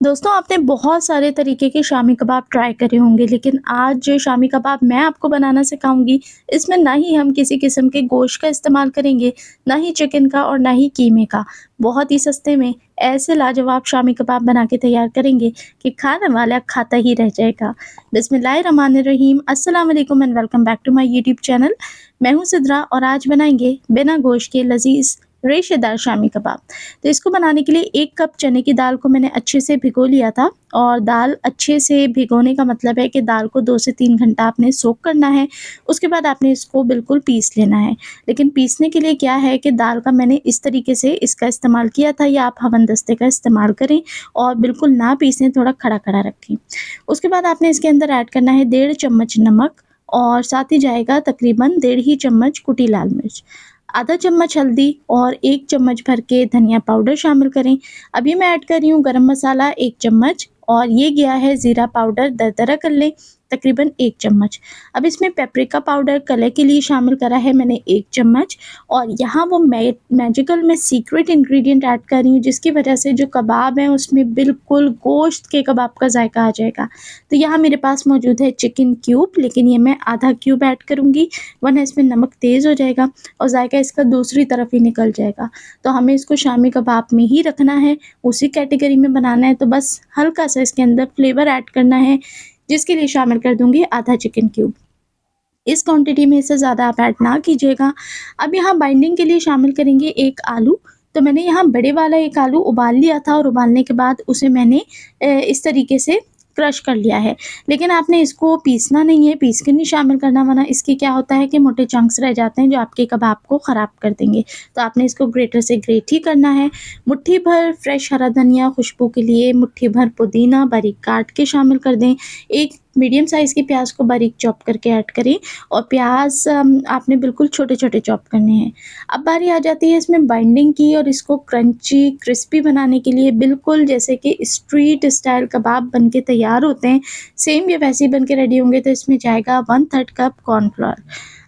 दोस्तों आपने बहुत सारे तरीके के शामी कबाब ट्राई करे होंगे, लेकिन आज जो शामी कबाब मैं आपको बनाना सिखाऊँगी, इसमें ना ही हम किसी किस्म के गोश्त का इस्तेमाल करेंगे, ना ही चिकन का और ना ही कीमे का। बहुत ही सस्ते में ऐसे लाजवाब शामी कबाब बना के तैयार करेंगे कि खाने वाला खाता ही रह जाएगा। बिस्मिल्लाहिर्रहमानिर्रहीम, अस्सलाम वालेकुम and welcome back to my YouTube channel. मैं हूँ सिद्रा और आज बनाएँगे बिना गोश्त के लज़ीज़ रेशेदार शामी कबाब। तो इसको बनाने के लिए 1 कप चने की दाल को मैंने अच्छे से भिगो लिया था और दाल अच्छे से भिगोने का मतलब है कि दाल को 2 से 3 घंटा आपने सोक करना है। उसके बाद आपने इसको बिल्कुल पीस लेना है। लेकिन पीसने के लिए क्या है कि दाल का मैंने इस तरीके से इसका इस्तेमाल किया था, या आप हवनदस्ते का इस्तेमाल करें और बिल्कुल ना पीसें, थोड़ा खड़ा-खड़ा रखें। उसके बाद आपने इसके अंदर ऐड करना है 1.5 चम्मच नमक और साथ ही जाएगा तकरीबन 1.5 ही चम्मच कुटी लाल मिर्च। आधा चम्मच हल्दी और 1 चम्मच भर के धनिया पाउडर शामिल करें। अभी मैं ऐड कर रही हूँ गरम मसाला 1 चम्मच और ये गया है ज़ीरा पाउडर दरदरा कर लें तकरीबन 1 चम्मच। अब इसमें पेपरिका पाउडर कलर के लिए शामिल करा है मैंने 1 चम्मच और यहाँ वो मैजिकल मैं सीक्रेट इंग्रेडिएंट ऐड कर रही हूँ, जिसकी वजह से जो कबाब हैं उसमें बिल्कुल गोश्त के कबाब का जायका आ जाएगा। तो यहाँ मेरे पास मौजूद है चिकन क्यूब, लेकिन ये मैं आधा क्यूब ऐड करूँगी वरना इसमें नमक तेज़ हो जाएगा और जायका इसका दूसरी तरफ ही निकल जाएगा। तो हमें इसको शामी कबाब में ही रखना है, उसी कैटेगरी में बनाना है, तो बस हल्का-सा इसके अंदर फ्लेवर ऐड करना है, जिसके लिए शामिल कर दूँगी आधा चिकन क्यूब। इस क्वांटिटी में इससे ज़्यादा आप ऐड ना कीजिएगा। अब यहाँ बाइंडिंग के लिए शामिल करेंगे 1 आलू। तो मैंने यहाँ बड़े वाला 1 आलू उबाल लिया था और उबालने के बाद उसे मैंने इस तरीके से क्रश कर लिया है। लेकिन आपने इसको पीसना नहीं है, पीस के नहीं शामिल करना, वरना इसके क्या होता है कि मोटे चंक्स रह जाते हैं जो आपके कबाब को ख़राब कर देंगे। तो आपने इसको ग्रेटर से ग्रेट ही करना है। मुट्ठी भर फ्रेश हरा धनिया खुशबू के लिए, मुट्ठी भर पुदीना बारीक काट के शामिल कर दें। 1 मीडियम साइज़ की प्याज को बारीक चॉप करके ऐड करें और प्याज आपने बिल्कुल छोटे-छोटे चॉप करने हैं। अब बारी आ जाती है इसमें बाइंडिंग की और इसको क्रंची, क्रिस्पी बनाने के लिए, बिल्कुल जैसे कि स्ट्रीट स्टाइल कबाब बन के तैयार होते हैं, सेम ये वैसे ही बन के रेडी होंगे। तो इसमें जाएगा 1/3 कप कॉर्नफ्लोर।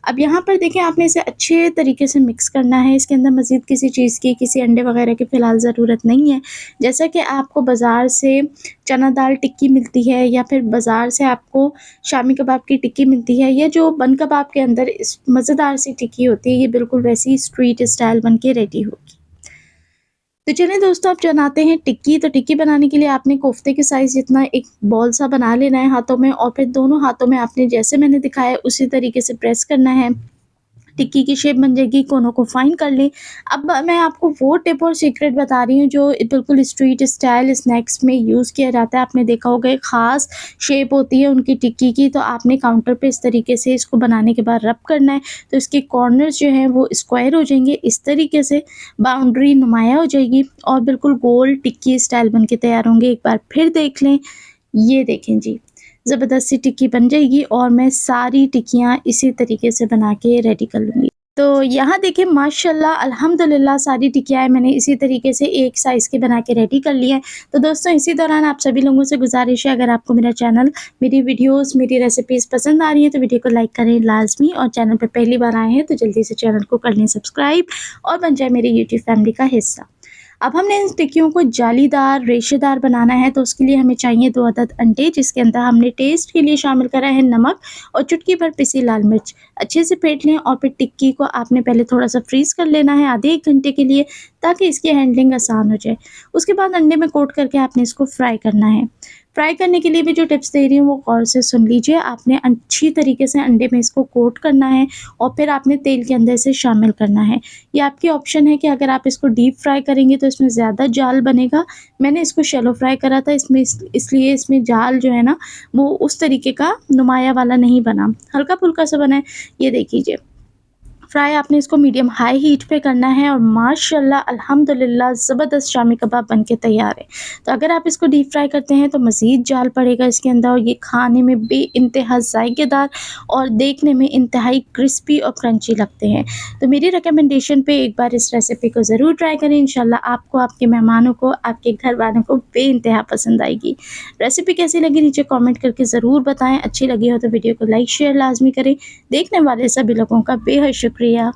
अब यहाँ पर देखिए आपने इसे अच्छे तरीके से मिक्स करना है। इसके अंदर मज़ीद किसी चीज़ की, किसी अंडे वगैरह की फ़िलहाल ज़रूरत नहीं है। जैसा कि आपको बाज़ार से चना दाल टिक्की मिलती है या फिर बाज़ार से आपको शामी कबाब की टिक्की मिलती है, या जो बन कबाब के अंदर इस मज़ेदार सी टिक्की होती है, ये बिल्कुल वैसी स्ट्रीट स्टाइल बन के रेडी होगी। तो चलिए दोस्तों, अब बनाते हैं टिक्की। तो टिक्की बनाने के लिए आपने कोफ्ते के साइज़ जितना एक बॉल सा बना लेना है हाथों में, और फिर दोनों हाथों में आपने जैसे मैंने दिखाया है उसी तरीके से प्रेस करना है। टिक्की की शेप बन जाएगी, कोनों को फाइन कर लें। अब मैं आपको वो टिप और सीक्रेट बता रही हूँ जो बिल्कुल स्ट्रीट स्टाइल स्नैक्स में यूज़ किया जाता है। आपने देखा होगा एक ख़ास शेप होती है उनकी टिक्की की, तो आपने काउंटर पे इस तरीके से इसको बनाने के बाद रब करना है, तो इसके कॉर्नर्स जो हैं वो स्क्वायर हो जाएँगे। इस तरीके से बाउंड्री नुमाया हो जाएगी और बिल्कुल गोल टिक्की स्टाइल बन के तैयार होंगे। एक बार फिर देख लें, ये देखें जी, ज़बरदस्त सी टिक्की बन जाएगी और मैं सारी टिक्कियाँ इसी तरीके से बना के रेडी कर लूँगी। तो यहाँ देखिए माशाल्लाह अल्हम्दुलिल्लाह सारी टिक्कियाँ मैंने इसी तरीके से एक साइज़ की बना के रेडी कर ली हैं। तो दोस्तों इसी दौरान आप सभी लोगों से गुज़ारिश है, अगर आपको मेरा चैनल, मेरी वीडियोज़, मेरी रेसिपीज़ पसंद आ रही हैं तो वीडियो को लाइक करें लाज़मी, और चैनल पे पहली बार आए हैं तो जल्दी से चैनल को कर लें सब्सक्राइब और बन जाए मेरी यूट्यूब फैमिली का हिस्सा। अब हमने इन टिक्कियों को जालीदार, रेशेदार बनाना है, तो उसके लिए हमें चाहिए 2 अदद अंडे, जिसके अंदर हमने टेस्ट के लिए शामिल करा है नमक और चुटकी भर पिसी लाल मिर्च। अच्छे से फेंट लें और फिर टिक्की को आपने पहले थोड़ा-सा फ्रीज़ कर लेना है आधे 1 घंटे के लिए, ताकि इसकी हैंडलिंग आसान हो जाए। उसके बाद अंडे में कोट करके आपने इसको फ्राई करना है। फ्राई करने के लिए भी जो टिप्स दे रही हूँ वो गौर से सुन लीजिए। आपने अच्छी तरीके से अंडे में इसको कोट करना है और फिर आपने तेल के अंदर इसे शामिल करना है। ये आपकी ऑप्शन है कि अगर आप इसको डीप फ्राई करेंगे तो इसमें ज़्यादा जाल बनेगा। मैंने इसको शैलो फ्राई करा था, इसमें इसलिए इसमें जाल जो है ना वो उस तरीके का नुमाया वाला नहीं बना, हल्का-फुल्का सा बना है। ये देख लीजिए। फ्राई आपने इसको मीडियम हाई हीट पे करना है और माशाल्लाह अल्हम्दुलिल्लाह ज़बरदस्त शामी कबाब बन के तैयार है। तो अगर आप इसको डीप फ्राई करते हैं तो मज़ीद जाल पड़ेगा इसके अंदर और ये खाने में बेइंतहा ज़ायकेदार और देखने में इंतहाई क्रिस्पी और क्रंची लगते हैं। तो मेरी रिकमेंडेशन पे एक बार इस रेसिपी को ज़रूर ट्राई करें। इंशाल्लाह आपको, आपके मेहमानों को, आपके घर वालों को बेइंतहा पसंद आएगी। रेसिपी कैसी लगी नीचे कमेंट करके ज़रूर बताएँ। अच्छी लगी हो तो वीडियो को लाइक शेयर लाज़मी करें। देखने वाले सभी लोगों का बेहद शुक्रिया।